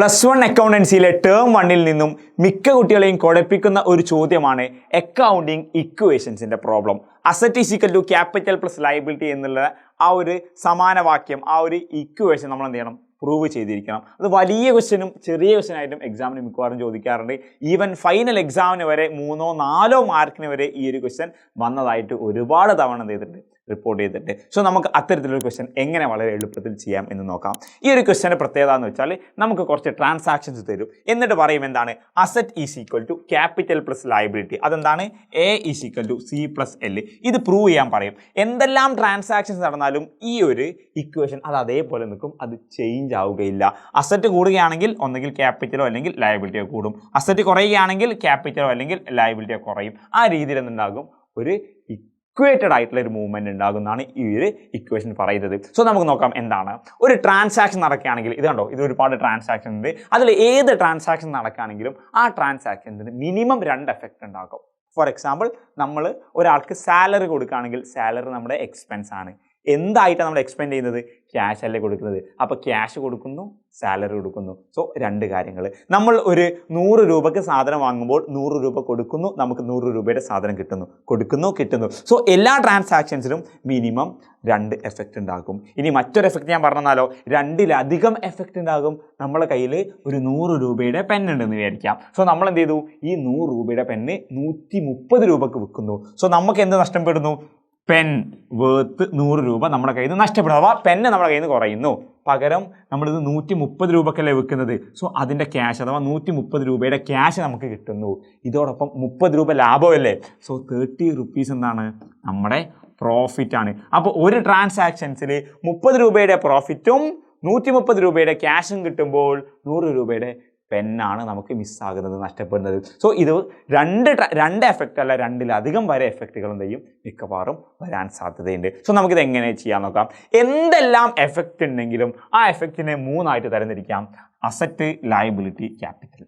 +1 അക്കൗണ്ടൻസിയിലെ term 1-ൽ നിന്നും മിക്ക കുട്ടികളെയും കുഴപ്പിക്കുന്ന ഒരു ചോദ്യമാണ് അക്കൗണ്ടിങ് ഇക്വേഷൻസിന്റെ problem. Asset is equal to capital plus liability എന്നുള്ള ആ ഒരു സമാന വാക്യം, ആ ഒരു ഇക്വേഷൻ നമ്മൾ എന്ത് ചെയ്യണം? പ്രൂവ് ചെയ്തിരിക്കണം. അത് വലിയ ക്വസ്റ്റ്യനും ചെറിയ ക്വസ്റ്റ്യനായിട്ടും എക്സാമിന് മിക്കവാറും ചോദിക്കാറുണ്ട്. ഈവൻ ഫൈനൽ എക്സാമിന് വരെ 3-4 മാർക്കിന് വരെ ഈ ഒരു ക്വസ്റ്റ്യൻ വന്നതായിട്ട് ഒരുപാട് തവണ എന്ത് ചെയ്തിട്ടുണ്ട്? റിപ്പോർട്ട് ചെയ്തിട്ട്. സോ നമുക്ക് അത്തരത്തിലൊരു ക്വസ്റ്റ്യൻ എങ്ങനെ വളരെ എളുപ്പത്തിൽ ചെയ്യാം എന്ന് നോക്കാം. ഈ ഒരു ക്വസ്റ്റ്യൻ്റെ പ്രത്യേകത എന്ന് വെച്ചാൽ നമുക്ക് കുറച്ച് ട്രാൻസാക്ഷൻസ് തരും, എന്നിട്ട് പറയും എന്താണ്? Asset is equal to capital plus liability. അതെന്താണ്? A is equal to C plus L. ഇത് പ്രൂവ് ചെയ്യാൻ പറയും. എന്തെല്ലാം ട്രാൻസാക്ഷൻസ് നടന്നാലും ഈ ഒരു ഇക്വേഷൻ അത് അതേപോലെ നിൽക്കും, അത് ചേഞ്ച് ആവുകയില്ല. അസറ്റ് കൂടുകയാണെങ്കിൽ ഒന്നെങ്കിൽ ക്യാപിറ്റലോ അല്ലെങ്കിൽ ലയബിലിറ്റിയോ കൂടും, അസറ്റ് കുറയുകയാണെങ്കിൽ ക്യാപിറ്റലോ അല്ലെങ്കിൽ ലയബിലിറ്റിയോ കുറയും. ആ രീതിയിൽ എന്തുണ്ടാകും? ഒരു ഇക്വേറ്റഡ് ആയിട്ടുള്ള ഒരു മൂവ്മെന്റ് ഉണ്ടാകുന്നതാണ് ഈ ഒരു ഇക്വേഷൻ പറയുന്നത്. സോ നമുക്ക് നോക്കാം എന്താണ്. ഒരു ട്രാൻസാക്ഷൻ നടക്കുകയാണെങ്കിൽ ഇത് കണ്ടോ, ഇത് ഒരുപാട് ട്രാൻസാക്ഷൻ ഉണ്ട്. അതിൽ ഏത് ട്രാൻസാക്ഷൻ നടക്കുകയാണെങ്കിലും ആ ട്രാൻസാക്ഷൻസിന് മിനിമം 2 എഫക്റ്റ് ഉണ്ടാകും. ഫോർ എക്സാമ്പിൾ, നമ്മൾ ഒരാൾക്ക് സാലറി കൊടുക്കുകയാണെങ്കിൽ സാലറി നമ്മുടെ എക്സ്പെൻസ് ആണ്. എന്തായിട്ടാണ് നമ്മൾ എക്സ്പെൻഡ് ചെയ്യുന്നത്? ക്യാഷ് അല്ലേ കൊടുക്കുന്നത്. അപ്പോൾ ക്യാഷ് കൊടുക്കുന്നു, സാലറി കൊടുക്കുന്നു. സോ 2 കാര്യങ്ങൾ. നമ്മൾ ഒരു 100 രൂപയ്ക്ക് സാധനം വാങ്ങുമ്പോൾ 100 രൂപ കൊടുക്കുന്നു, നമുക്ക് 100 രൂപയുടെ സാധനം കിട്ടുന്നു, കൊടുക്കുന്നു, കിട്ടുന്നു. സോ എല്ലാ ട്രാൻസാക്ഷൻസിലും മിനിമം 2 എഫക്റ്റ് ഉണ്ടാകും. ഇനി മറ്റൊരു എഫക്റ്റ് ഞാൻ പറഞ്ഞാലോ, 2-ലധികം എഫക്റ്റ് ഉണ്ടാകും. നമ്മളെ കയ്യിൽ ഒരു 100 രൂപയുടെ പെൻ ഉണ്ടെന്ന് വിചാരിക്കാം. സോ നമ്മൾ എന്ത് ചെയ്തു? ഈ 100 രൂപയുടെ പെന്ന് 130 രൂപക്ക് വിൽക്കുന്നു. സോ നമുക്ക് എന്ത് നഷ്ടപ്പെടുന്നു? പെൻ വേർത്ത് 100 രൂപ നമ്മുടെ കയ്യിൽ നിന്ന് നഷ്ടപ്പെടുന്നു, അഥവാ പെന്ന് നമ്മുടെ കയ്യിൽ നിന്ന് കുറയുന്നു. പകരം നമ്മളിത് 130 രൂപക്കല്ലേ വെക്കുന്നത്. സോ അതിൻ്റെ ക്യാഷ് അഥവാ 130 രൂപയുടെ ക്യാഷ് നമുക്ക് കിട്ടുന്നു. ഇതോടൊപ്പം 30 രൂപ ലാഭമല്ലേ. സോ 30 റുപ്പീസ് എന്താണ്? നമ്മുടെ പ്രോഫിറ്റ് ആണ്. അപ്പോൾ ഒരു ട്രാൻസാക്ഷൻസിൽ 30 രൂപയുടെ പ്രോഫിറ്റും 130 രൂപയുടെ ക്യാഷും കിട്ടുമ്പോൾ 100 രൂപയുടെ പെന്നാണ് നമുക്ക് മിസ്സാകുന്നത്, നഷ്ടപ്പെടുന്നത്. സോ ഇത് രണ്ട് എഫക്റ്റ് അല്ല, 2-ലധികം വരെ എഫക്റ്റുകൾ എന്തെയും മിക്കവാറും വരാൻ സാധ്യതയുണ്ട്. സോ നമുക്കിത് എങ്ങനെ ചെയ്യാൻ നോക്കാം. എന്തെല്ലാം എഫക്റ്റ് ഉണ്ടെങ്കിലും ആ എഫക്റ്റിനെ 3 തരംതിരിക്കാം: അസറ്റ്, ലയബിലിറ്റി, ക്യാപിറ്റൽ.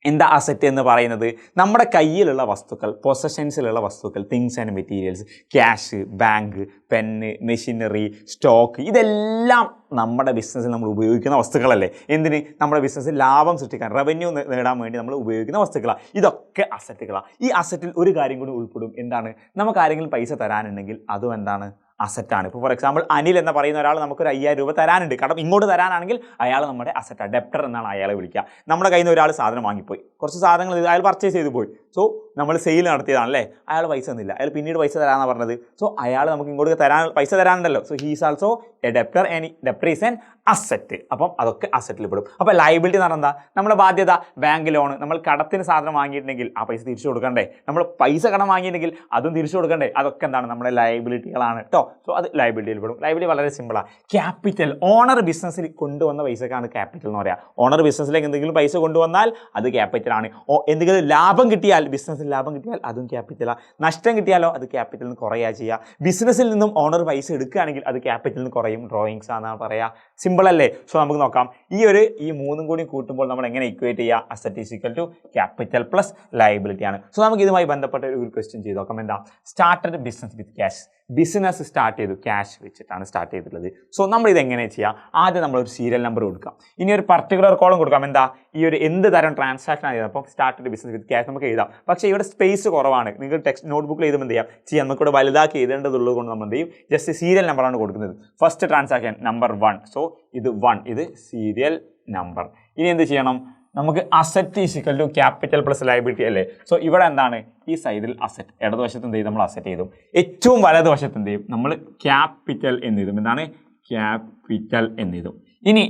എന്താ അസറ്റ് എന്ന് പറയുന്നത്? നമ്മുടെ കയ്യിലുള്ള വസ്തുക്കൾ, പൊസഷൻസിലുള്ള വസ്തുക്കൾ, things and materials, cash, bank, pen, machinery, stock, ഇതെല്ലാം നമ്മുടെ ബിസിനസ്സിൽ നമ്മൾ ഉപയോഗിക്കുന്ന വസ്തുക്കളല്ലേ. എന്തിന്? നമ്മുടെ ബിസിനസ്സിൽ ലാഭം സൃഷ്ടിക്കാൻ, റവന്യൂ നേടാൻ വേണ്ടി നമ്മൾ ഉപയോഗിക്കുന്ന വസ്തുക്കളാണ്. ഇതൊക്കെ അസറ്റുകളാണ്. ഈ അസറ്റിൽ ഒരു കാര്യം കൂടി ഉൾപ്പെടും. എന്താണ്? നമുക്ക് ആരെങ്കിലും പൈസ തരാനുണ്ടെങ്കിൽ അതും എന്താണ്? അസറ്റാണ്. ഇപ്പോൾ ഫോർ എക്സാമ്പിൾ അനിൽ എന്ന് പറയുന്ന ഒരാൾ നമുക്കൊരു 5000 രൂപ തരാനുണ്ട്, കടം ഇങ്ങോട്ട് തരാനാണെങ്കിൽ അയാൾ നമ്മുടെ അസറ്റാണ്, ഡെപ്റ്റർ എന്നാണ് അയാളെ വിളിക്കുക. നമ്മുടെ കയ്യിൽ നിന്ന് ഒരാൾ സാധനം വാങ്ങിപ്പോയി, കുറച്ച് സാധനങ്ങൾ അയാൾ പർച്ചേസ് ചെയ്ത് പോയി. സോ നമ്മൾ സെയിൽ നടത്തിയതാണല്ലേ, അയാൾ പൈസ തന്നില്ല, അയാൾ പിന്നീട് പൈസ തരാമെന്നാണ് പറഞ്ഞത്. സോ അയാൾ നമുക്ക് ഇങ്ങോട്ട് പൈസ തരാനുണ്ടല്ലോ. So he's also a debtor and debtor is an asset. അപ്പം അതൊക്കെ അസറ്റിൽ പെടും. അപ്പോൾ ലയബിലിറ്റി എന്ന് പറഞ്ഞാൽ എന്താ? നമ്മുടെ ബാധ്യത. ബാങ്ക് ലോൺ, നമ്മൾ കടത്തിന് സാധനം വാങ്ങിയിട്ടുണ്ടെങ്കിൽ ആ പൈസ തിരിച്ചു കൊടുക്കണ്ടേ? നമ്മൾ പൈസ കടം വാങ്ങിയിട്ടുണ്ടെങ്കിൽ അതും തിരിച്ചു കൊടുക്കണ്ടേ? അതൊക്കെ എന്താണ്? നമ്മുടെ ലയബിലിറ്റികളാണ് കേട്ടോ. സോ അത് ലയബിലിറ്റിയിൽ പെടും. ലയബിലിറ്റി വളരെ സിമ്പിളാണ്. ക്യാപിറ്റൽ, ഓണർ ബിസിനസ്സിൽ കൊണ്ടുവന്ന പൈസക്കാണ് ക്യാപിറ്റൽ എന്ന് പറയുക. ഓണർ ബിസിനസ്സിലേക്ക് എന്തെങ്കിലും പൈസ കൊണ്ടുവന്നാൽ അത് ക്യാപിറ്റലാണ്. എന്തെങ്കിലും ലാഭം കിട്ടിയാൽ, ബിസിനസ്സിൽ ലാഭം കിട്ടിയാൽ അതും ക്യാപിറ്റലാണ്. നഷ്ടം കിട്ടിയാലോ അത് ക്യാപിറ്റലിൽ നിന്ന് കുറയുക ചെയ്യുക. ബിസിനസ്സിൽ നിന്നും ഓണർ പൈസ എടുക്കുകയാണെങ്കിൽ അത് ക്യാപിറ്റലിൽ നിന്ന് കുറയും. ഡ്രോയിങ്സ് ആണെന്നാണ് പറയുക. സിമ്പിൾ അല്ലേ? സോ നമുക്ക് നോക്കാം. ഈ 3 കൂടി കൂട്ടുമ്പോൾ നമ്മൾ എങ്ങനെ ഇക്വേറ്റ് ചെയ്യുക? Asset is equal to capital plus liability ആണ്. സോ നമുക്ക് ഇതുമായി ബന്ധപ്പെട്ട ഒരു ക്വസ്റ്റ്യൻ ചെയ്ത് നോക്കാം. എന്താ? Started business with cash. Business start ചെയ്തു, ക്യാഷ് വെച്ചിട്ടാണ് സ്റ്റാർട്ട് ചെയ്തിട്ടുള്ളത്. സോ നമ്മൾ ഇത് എങ്ങനെ ചെയ്യാം? ആദ്യം നമ്മളൊരു സീരിയൽ നമ്പർ കൊടുക്കാം, ഇനി ഒരു പർട്ടിക്കുലർ കോളം കൊടുക്കാം. എന്താ? ഈ ഒരു എന്ത് തരം ട്രാൻസാക്ഷൻ ആണ് ചെയ്തത്? അപ്പോൾ സ്റ്റാർട്ടഡ് ബിസിനസ് വിത്ത് ക്യാഷ് നമുക്ക് എഴുതാം. പക്ഷേ ഇവിടെ സ്പേസ് കുറവാണ്. നിങ്ങൾ ടെക്സ്റ്റ് നോട്ട്ബുക്കിൽ എഴുതുമ്പോൾ എന്ത് ചെയ്യാം? നമുക്കിവിടെ വലുതാക്കി എഴുതേണ്ടതുള്ളത് കൊണ്ട് നമ്മൾ എന്ത് ചെയ്യും? ജസ്റ്റ് സീരിയൽ നമ്പറാണ് കൊടുക്കുന്നത്. First transaction number 1. സോ ഇത് 1, ഇത് സീരിയൽ നമ്പർ. ഇനി എന്ത് ചെയ്യണം? നമുക്ക് asset is equal to capital plus liability അല്ലേ. സോ ഇവിടെ എന്താണ്? ഈ സൈഡിൽ അസറ്റ്, ഇടതുവശത്ത് എന്ത് ചെയ്യും? നമ്മൾ അസറ്റ് ചെയ്തു. ഏറ്റവും വലതുവശത്ത് എന്ത് ചെയ്യും? നമ്മൾ ക്യാപിറ്റൽ എന്ന് എഴുതും. എന്താണ്? ക്യാപിറ്റൽ എന്ന് എഴുതും. ഇനി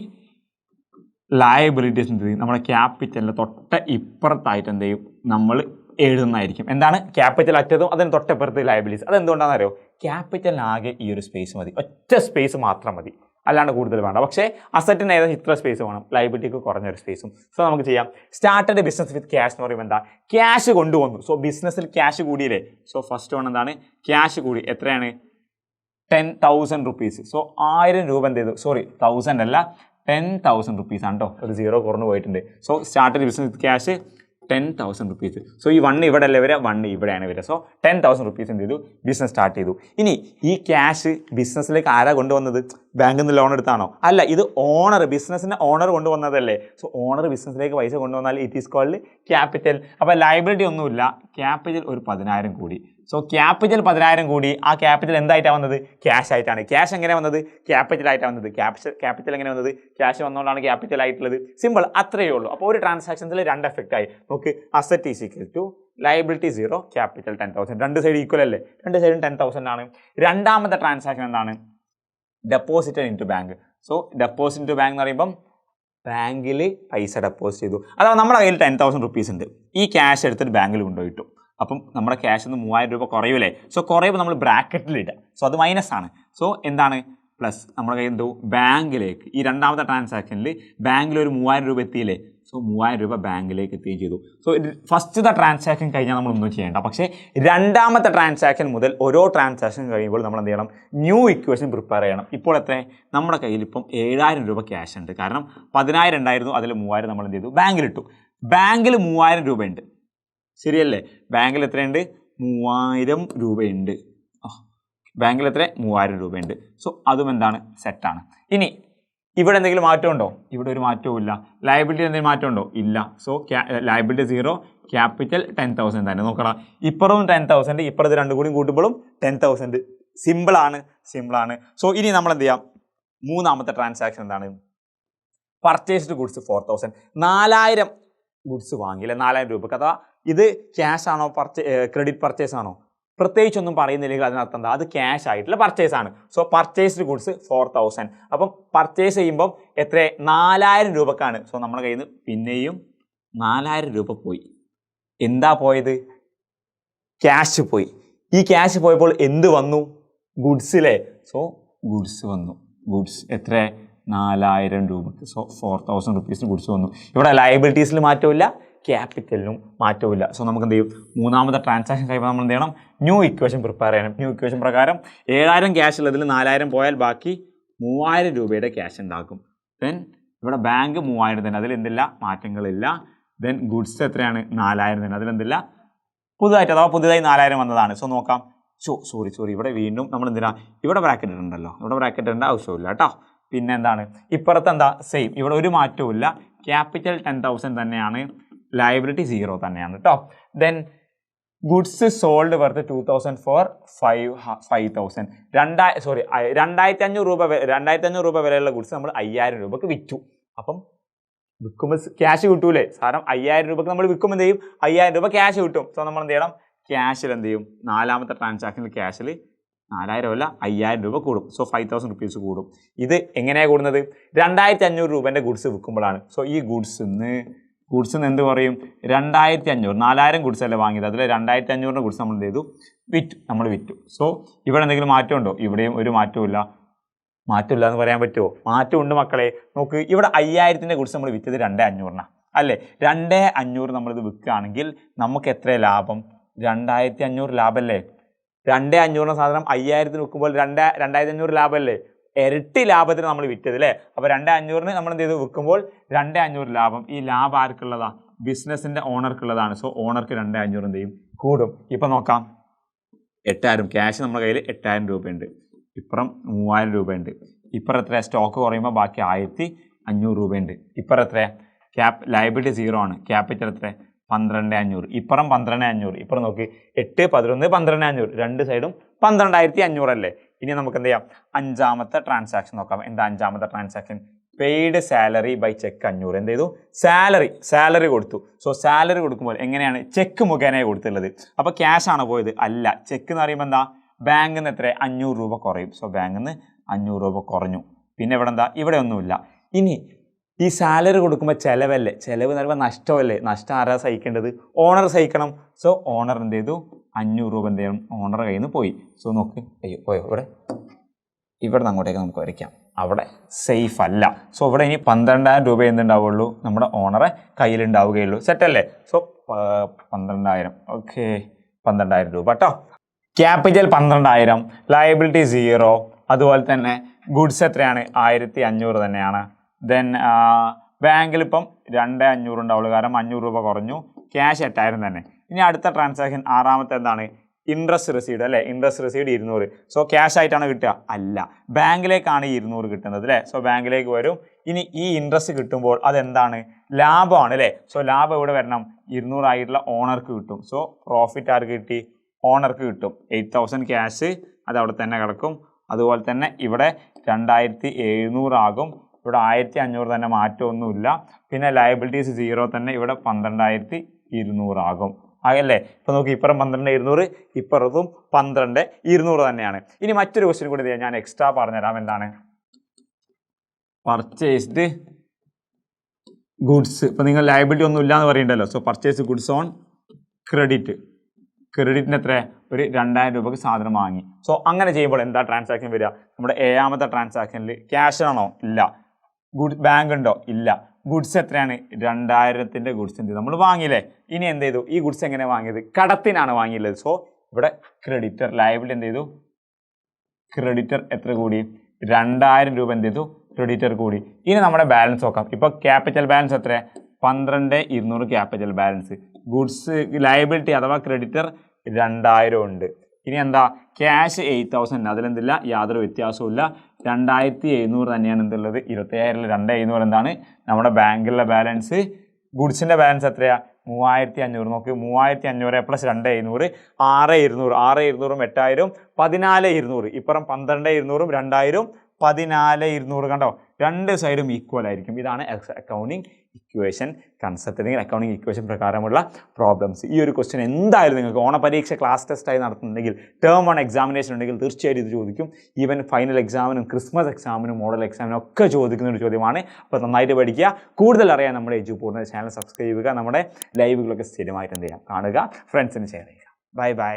ലയബിലിറ്റീസ് എന്ത് ചെയ്യും? നമ്മുടെ ക്യാപിറ്റലിൻ്റെ തൊട്ട ഇപ്പുറത്തായിട്ട് എന്ത് ചെയ്യും? നമ്മൾ എഴുതുന്നതായിരിക്കും. എന്താണ്? ക്യാപിറ്റൽ അറ്റതും അതിന് തൊട്ടപ്പുറത്ത് ലയബിലിറ്റീസ്. അതെന്തുകൊണ്ടാണെന്ന് അറിയോ? ക്യാപിറ്റലിനാകെ ഈ ഒരു സ്പേസ് മതി, ഒറ്റ സ്പേസ് മാത്രം മതി, അല്ലാണ്ട് കൂടുതൽ വേണ്ട. പക്ഷേ അസറ്റിന് ഏതാ ഇത്ര സ്പേസ് വേണം, ലയബിലിറ്റിക്ക് കുറഞ്ഞൊരു സ്പേസും. സോ നമുക്ക് ചെയ്യാം. സ്റ്റാർട്ടഡ് ബിസിനസ് വിത്ത് ക്യാഷ് എന്ന് പറയുമ്പോൾ എന്താ? ക്യാഷ് കൊണ്ടുവന്നു. സോ ബിസിനസ്സിൽ ക്യാഷ് കൂടിയില്ലേ. സോ ഫസ്റ്റ് വൺ എന്താണ്? ക്യാഷ് കൂടി. എത്രയാണ്? 10,000 റുപ്പീസ്. സോ 1000 രൂപ എന്ത് ചെയ്തു? സോറി, 1000 അല്ല, 10,000 റുപ്പീസ് ആണ് കേട്ടോ. ഒരു 0 കുറഞ്ഞു പോയിട്ടുണ്ട്. So started business with cash 10,000 rupees. So ഈ 1 ഇവിടെ അല്ലേ വരിക, 1 ഇവിടെയാണ് വരിക. സോ 10,000 rupees എന്ത് ചെയ്തു, ബിസിനസ് സ്റ്റാർട്ട് ചെയ്തു. ഇനി ഈ ക്യാഷ് ബിസിനസ്സിലേക്ക് ആരാ കൊണ്ടുവന്നത്? ബാങ്കിൽ നിന്ന് ലോൺ എടുത്താണോ? അല്ല, ഇത് ഓണർ, ബിസിനസ്സിൻ്റെ ഓണർ കൊണ്ടുവന്നതല്ലേ. സോ ഓണർ ബിസിനസ്സിലേക്ക് പൈസ കൊണ്ടുവന്നാൽ ഇറ്റ് ഈസ് കോൾഡ് ക്യാപിറ്റൽ. അപ്പോൾ ലയബിലിറ്റി ഒന്നുമില്ല, ക്യാപിറ്റൽ ഒരു 10,000 കൂടി. സോ ക്യാപിറ്റൽ 10,000 കൂടി. ആ ക്യാപിറ്റൽ എന്തായിട്ടാണ് വന്നത്? ക്യാഷ് ആയിട്ടാണ്. ക്യാഷ് എങ്ങനെ വന്നത്? ക്യാപിറ്റൽ ആയിട്ടാണ് വന്നത്. ക്യാപിറ്റൽ എങ്ങനെ വന്നത്? ക്യാഷ് വന്നുകൊണ്ടാണ് ക്യാപിറ്റൽ ആയിട്ടുള്ളത്. സിമ്പിൾ, അത്രയേ ഉള്ളൂ. അപ്പോൾ ഒരു ട്രാൻസാക്ഷൻസിൽ 2 എഫക്റ്റ് ആയി. നോക്ക്, asset is equal to liability 0, capital 10,000. രണ്ട് സൈഡ് ഈക്വൽ അല്ലേ? രണ്ട് സൈഡും 10,000 ആണ്. രണ്ടാമത്തെ ട്രാൻസാക്ഷൻ എന്താണ്? Deposit into bank. So deposit into bank എന്ന് പറയുമ്പം ബാങ്കിൽ പൈസ ഡെപ്പോസിറ്റ് ചെയ്തു. അഥവാ നമ്മുടെ കയ്യിൽ 10,000 rupees ഉണ്ട്. ഈ ക്യാഷ് എടുത്തിട്ട് ബാങ്കിൽ കൊണ്ടുപോയിട്ടു. അപ്പം നമ്മുടെ ക്യാഷ് നിന്ന് 3,000 രൂപ കുറയൂലേ. സോ കുറയുമ്പോൾ നമ്മൾ ബ്രാക്കറ്റിലിടുക. സോ അത് മൈനസ് ആണ്. സോ എന്താണ്? പ്ലസ്. നമ്മുടെ കയ്യിൽ എന്തോ ബാങ്കിലേക്ക് ഈ രണ്ടാമത്തെ ട്രാൻസാക്ഷനിൽ ബാങ്കിൽ ഒരു 3,000 രൂപ എത്തിയില്ലേ. സോ 3,000 രൂപ ബാങ്കിലേക്ക് എത്തുകയും ചെയ്തു. സോ ഫസ്റ്റത്തെ ട്രാൻസാക്ഷൻ കഴിഞ്ഞാൽ നമ്മളൊന്നും ചെയ്യേണ്ട. പക്ഷേ രണ്ടാമത്തെ ട്രാൻസാക്ഷൻ മുതൽ ഓരോ ട്രാൻസാക്ഷൻ കഴിയുമ്പോൾ നമ്മൾ എന്ത് ചെയ്യണം? ന്യൂ ഇക്വേഷൻ പ്രിപ്പയർ ചെയ്യണം. ഇപ്പോൾ എത്ര? നമ്മുടെ കയ്യിൽ ഇപ്പം 7,000 രൂപ ക്യാഷ് ഉണ്ട്. കാരണം 10,000 ഉണ്ടായിരുന്നു, അതിൽ 3,000 നമ്മൾ എന്ത് ചെയ്തു? ബാങ്കിലിട്ടു. ബാങ്കിൽ 3,000 രൂപയുണ്ട്, ശരിയല്ലേ? ബാങ്കിൽ എത്രയുണ്ട്? 3,000 രൂപയുണ്ട്. ബാങ്കിൽ എത്ര? 3,000 രൂപയുണ്ട്. സോ അതും എന്താണ്? സെറ്റാണ്. ഇനി ഇവിടെ എന്തെങ്കിലും മാറ്റമുണ്ടോ? ഇവിടെ ഒരു മാറ്റവും ഇല്ല. ലയബിലിറ്റി എന്തെങ്കിലും മാറ്റമുണ്ടോ? ഇല്ല. സോ ലയബിലിറ്റി 0, ക്യാപിറ്റൽ 10,000 തന്നെ. നോക്കണം, ഇപ്പുറവും 10,000, ഇപ്പുറത്ത് രണ്ടും കൂടി കൂട്ടുമ്പോഴും 10,000. സിമ്പിളാണ്. സോ ഇനി നമ്മൾ എന്ത് ചെയ്യാം? മൂന്നാമത്തെ ട്രാൻസാക്ഷൻ എന്താണ്? Purchased goods 4,000. 4,000 ഗുഡ്സ് വാങ്ങിയില്ല 4,000 രൂപക്ക്. അഥവാ ഇത് ക്യാഷ് ആണോ ക്രെഡിറ്റ് പർച്ചേസ് ആണോ? പ്രത്യേകിച്ചൊന്നും പറയുന്നില്ലെങ്കിൽ അതിനർത്ഥം എന്താ? അത് ക്യാഷ് ആയിട്ടുള്ള പർച്ചേസ് ആണ്. So purchased goods 4,000. അപ്പം പർച്ചേസ് ചെയ്യുമ്പം എത്ര? 4,000 രൂപക്കാണ്. സോ നമ്മുടെ കയ്യിൽ നിന്ന് പിന്നെയും 4,000 രൂപ പോയി. എന്താ പോയത്? ക്യാഷ് പോയി. ഈ ക്യാഷ് പോയപ്പോൾ എന്ത് വന്നു? ഗുഡ്സിലെ. സോ ഗുഡ്സ് വന്നു. ഗുഡ്സ് എത്ര? 4,000 രൂപക്ക്. സോ 4,000 rupees ഗുഡ്സ് വന്നു. ഇവിടെ ലയബിലിറ്റീസിൽ മാറ്റമില്ല, ക്യാപിറ്റലിനും മാറ്റമില്ല. സോ നമുക്ക് എന്ത് ചെയ്യും? മൂന്നാമത്തെ ട്രാൻസാക്ഷൻ കഴിയുമ്പോൾ നമ്മൾ എന്ത് ചെയ്യണം? ന്യൂ ഇക്വേഷൻ പ്രിപ്പയർ ചെയ്യണം. ന്യൂ ഇക്വേഷൻ പ്രകാരം 7,000 ക്യാഷ് ഉള്ളതിൽ 4,000 പോയാൽ ബാക്കി 3,000 രൂപയുടെ ക്യാഷ് ഉണ്ടാക്കും. ദെൻ ഇവിടെ ബാങ്ക് 3,000 തന്നെ, അതിൽ എന്തില്ല? മാറ്റങ്ങളില്ല. ദെൻ ഗുഡ്സ് എത്രയാണ്? 4,000 തന്നെ, അതിലെന്തില്ല? പുതുതായിട്ട് അഥവാ പുതുതായി 4,000 വന്നതാണ്. സോ നോക്കാം. സോറി ഇവിടെ വീണ്ടും നമ്മൾ എന്തിനാ? ഇവിടെ ബ്രാക്കറ്റ് ഉണ്ടല്ലോ, ഇവിടെ ബ്രാക്കറ്റ് ഇടേണ്ട ആവശ്യമില്ല കേട്ടോ. പിന്നെ എന്താണ്? ഇപ്പുറത്ത് എന്താ? സെയിം. ഇവിടെ ഒരു മാറ്റവും ഇല്ല. ക്യാപിറ്റൽ 10,000 തന്നെയാണ്, ലയബിലിറ്റി 0 തന്നെയാണ് കേട്ടോ. Then goods sold worth 2,000 for 5,000. 2,500 രൂപ വിലയുള്ള ഗുഡ്സ് നമ്മൾ 5,000 രൂപക്ക് വിറ്റു. അപ്പം വിൽക്കുമ്പോൾ ക്യാഷ് കിട്ടൂലേ? സാധനം 5,000 രൂപക്ക് നമ്മൾ വിൽക്കുമ്പോൾ എന്ത് ചെയ്യും? 5,000 രൂപ ക്യാഷ് കിട്ടും. സോ നമ്മൾ എന്ത് ചെയ്യണം? ക്യാഷിൽ എന്ത് ചെയ്യും? നാലാമത്തെ ട്രാൻസാക്ഷനിൽ ക്യാഷിൽ 4,000 അല്ല 5,000 രൂപ കൂടും. സോ 5,000 rupees കൂടും. ഇത് എങ്ങനെയാണ് കൂടുന്നത്? 2,500 രൂപേൻ്റെ ഗുഡ്സ് വിൽക്കുമ്പോഴാണ്. സോ ഈ ഗുഡ്സ് എന്ത് പറയും? 2,500. 4,000 ഗുഡ്സ് അല്ലേ വാങ്ങിയത്, അതിൽ 2,500 ഗുഡ്സ് നമ്മൾ എന്ത് ചെയ്തു? വിറ്റു. സോ ഇവിടെ എന്തെങ്കിലും മാറ്റമുണ്ടോ? ഇവിടെയും ഒരു മാറ്റമില്ല എന്ന് പറയാൻ പറ്റുമോ? മാറ്റമുണ്ട് മക്കളെ. നോക്ക്, ഇവിടെ 5,000ൻ്റെ ഗുഡ്സ് നമ്മൾ വിറ്റത് 2,500 അല്ലേ? 2,500 നമ്മളിത് വിൽക്കുകയാണെങ്കിൽ നമുക്ക് എത്ര ലാഭം? 2,500 ലാഭമല്ലേ? 2,500 സാധനം 5,000 വിൽക്കുമ്പോൾ 2,500 ലാഭമല്ലേ? ഇരട്ടി ലാഭത്തിന് നമ്മൾ വിറ്റത് അല്ലേ? അപ്പോൾ 2,500 നമ്മൾ എന്ത് ചെയ്തു? വിൽക്കുമ്പോൾ 2,500 ലാഭം. ഈ ലാഭം ആർക്കുള്ളതാ? ബിസിനസിൻ്റെ ഓണർക്കുള്ളതാണ്. സോ ഓണർക്ക് 2,500 എന്ത് ചെയ്യും? കൂടും. ഇപ്പം നോക്കാം, 8,000 ക്യാഷ് നമ്മുടെ കയ്യിൽ 8,000 രൂപയുണ്ട്. ഇപ്പുറം 3,000 രൂപയുണ്ട്. ഇപ്പുറം എത്ര? സ്റ്റോക്ക് കുറയുമ്പോൾ ബാക്കി 1,500 രൂപയുണ്ട്. ഇപ്പുറം എത്ര? ലയബിലിറ്റി 0 ആണ്. ക്യാപിറ്റൽ എത്ര? 12,500. ഇപ്പുറം 12,500. ഇപ്പുറം നോക്കി 8, 11, 12,500. രണ്ട് സൈഡും 12,500 അല്ലേ? ഇനി നമുക്ക് എന്ത് ചെയ്യാം? അഞ്ചാമത്തെ ട്രാൻസാക്ഷൻ നോക്കാം. എന്താ അഞ്ചാമത്തെ transaction? Paid salary by cheque 500. എന്ത് ചെയ്തു? സാലറി കൊടുത്തു. സോ സാലറി കൊടുക്കുമ്പോൾ എങ്ങനെയാണ്? ചെക്ക് മുഖേന കൊടുത്തുള്ളത്. അപ്പോൾ ക്യാഷ് ആണോ പോയത്? അല്ല. ചെക്ക് എന്ന് പറയുമ്പോൾ എന്താ? ബാങ്കിൽ നിന്ന് എത്ര? 500 രൂപ കുറയും. സോ ബാങ്കിൽ നിന്ന് 500 രൂപ കുറഞ്ഞു. പിന്നെ ഇവിടെ എന്താ? ഇവിടെ ഒന്നുമില്ല. ഇനി ഈ സാലറി കൊടുക്കുമ്പോൾ ചിലവല്ലേ? ചിലവ് എന്ന് പറയുമ്പോൾ നഷ്ടമല്ലേ? നഷ്ടം ആരാ സഹിക്കേണ്ടത്? ഓണർ സഹിക്കണം. സോ ഓണർ എന്ത് ചെയ്തു? 500 രൂപ എന്ത് ചെയ്യണം? ഓണർ കയ്യിൽ നിന്ന് പോയി. സോ നോക്ക്, പോയോ? ഇവിടെ നിന്ന് അങ്ങോട്ടേക്ക് നമുക്ക് വരയ്ക്കാം. അവിടെ സേഫ് അല്ല. സോ ഇവിടെ ഇനി 12,000 രൂപ എന്തുണ്ടാവുള്ളൂ? നമ്മുടെ ഓണറെ കയ്യിലുണ്ടാവുകയുള്ളൂ. സെറ്റല്ലേ? സോ 12,000. ഓക്കെ, 12,000 രൂപ കേട്ടോ. Capital 12,000, liability 0. അതുപോലെ തന്നെ ഗുഡ്സ് എത്രയാണ്? 1,500 തന്നെയാണ്. ദെൻ ബാങ്കിൽ ഇപ്പം 2,500 ഉണ്ടാവുള്ളൂ, കാരണം 500 രൂപ കുറഞ്ഞു. ക്യാഷ് 8000 തന്നെ. ഇനി അടുത്ത ട്രാൻസാക്ഷൻ ആറാമത്തെ എന്താണ്? ഇൻട്രസ്റ്റ് റിസീവ്ഡ് അല്ലേ? Interest received 200. സോ ക്യാഷ് ആയിട്ടാണ് കിട്ടുക? അല്ല, ബാങ്കിലേക്കാണ് ഈ 200 കിട്ടുന്നത് അല്ലേ? സോ ബാങ്കിലേക്ക് വരും. ഇനി ഈ ഇൻട്രസ്റ്റ് കിട്ടുമ്പോൾ അതെന്താണ്? ലാഭമാണ് അല്ലേ? സോ ലാഭം ഇവിടെ വരണം, 200 ആയിട്ടുള്ള ഓണർക്ക് കിട്ടും. സോ പ്രോഫിറ്റ് ആർക്ക് കിട്ടി? ഓണർക്ക് കിട്ടും. 8000 ക്യാഷ് അത് അവിടെ തന്നെ കിടക്കും. അതുപോലെ തന്നെ ഇവിടെ 2700 ആകും. ഇവിടെ 1500 തന്നെ, മാറ്റമൊന്നുമില്ല. പിന്നെ ലയബിലിറ്റീസ് 0 തന്നെ, ഇവിടെ 12200 ആകും. ആകല്ലേ? ഇപ്പം നോക്കി, ഇപ്പുറം 12200, ഇപ്പുറത്തും 12200 തന്നെയാണ്. ഇനി മറ്റൊരു ക്വസ്റ്റ്യൻ കൂടി ഞാൻ എക്സ്ട്രാ പറഞ്ഞുതരാം. എന്താണ്? Purchased goods. ഇപ്പം നിങ്ങൾ ലയബിലിറ്റി ഒന്നും ഇല്ല എന്ന് പറയുന്നുണ്ടല്ലോ. So purchase goods on credit. ക്രെഡിറ്റിന് എത്ര? ഒരു 2000 രൂപക്ക് സാധനം വാങ്ങി. സോ അങ്ങനെ ചെയ്യുമ്പോൾ എന്താ ട്രാൻസാക്ഷൻ വരിക? നമ്മുടെ ഏഴാമത്തെ ട്രാൻസാക്ഷനിൽ ക്യാഷ് ആണോ? ഇല്ല. ബാങ്ക് ഉണ്ടോ? ഇല്ല. ഗുഡ്സ് എത്രയാണ്? 2000ന്റെ ഗുഡ്സ് എന്ത് നമ്മൾ വാങ്ങിയില്ലേ? ഇനി എന്ത് ചെയ്തു? ഈ ഗുഡ്സ് എങ്ങനെ വാങ്ങിയത്? കടത്തിനാണ് വാങ്ങിയുള്ളത്. സോ ഇവിടെ ക്രെഡിറ്റർ ലയബിലിറ്റി എന്ത് ചെയ്തു? ക്രെഡിറ്റർ എത്ര കൂടി? 2000 രൂപ എന്ത് ചെയ്തു? ക്രെഡിറ്റർ കൂടി. ഇനി നമ്മുടെ ബാലൻസ് നോക്കാം. ഇപ്പോൾ ക്യാപിറ്റൽ ബാലൻസ് എത്ര? 12200 ക്യാപിറ്റൽ ബാലൻസ്. ഗുഡ്സ് ലയബിലിറ്റി അഥവാ ക്രെഡിറ്റർ 2000 ഉണ്ട്. ഇനി എന്താ? ക്യാഷ് 8000, അതിലെന്തില്ല? യാതൊരു വ്യത്യാസവും ഇല്ല. 2700 തന്നെയാണ് എന്തുള്ളത്? 27000 2700 എന്താണ്? നമ്മുടെ ബാങ്കിലെ ബാലൻസ്. ഗുഡ്സിൻ്റെ ബാലൻസ് എത്രയാ? 3500. നോക്ക്, 3500 പ്ലസ് 2700 6200. 6200 8000 14200. ഇപ്പുറം 12200 2000 14200. കണ്ടോ? രണ്ട് സൈഡും ഈക്വൽ ആയിരിക്കും. ഇതാണ് അക്കൗണ്ടിങ് ഇക്വേഷൻ കൺസെപ്റ്റ് അല്ലെങ്കിൽ അക്കൗണ്ടിങ് ഇക്വേഷൻ പ്രകാരമുള്ള പ്രോബ്ലംസ്. ഈ ഒരു ക്വസ്റ്റ്യൻ എന്തായാലും നിങ്ങൾക്ക് ഓണപരീക്ഷ ക്ലാസ് ടെസ്റ്റായി നടത്തുന്നുണ്ടെങ്കിൽ, ടേം 1 എക്സാമിനേഷൻ ഉണ്ടെങ്കിൽ തീർച്ചയായും ഇത് ചോദിക്കും. ഈവൻ ഫൈനൽ എക്സാമിനും ക്രിസ്മസ് എക്സാമിനും മോഡൽ എക്സാമിനും ഒക്കെ ചോദിക്കുന്ന ഒരു ചോദ്യമാണ്. അപ്പോൾ നന്നായിട്ട് പഠിക്കുക. കൂടുതൽ അറിയാൻ നമ്മുടെ എജുപൂർണ്ണ ചാനൽ സബ്സ്ക്രൈബ് ചെയ്യുക. നമ്മുടെ ലൈവുകളൊക്കെ സ്ഥിരമായിട്ട് എന്ത് ചെയ്യാം? കാണുക. ഫ്രണ്ട്സിന് ഷെയർ ചെയ്യുക. Bye bye.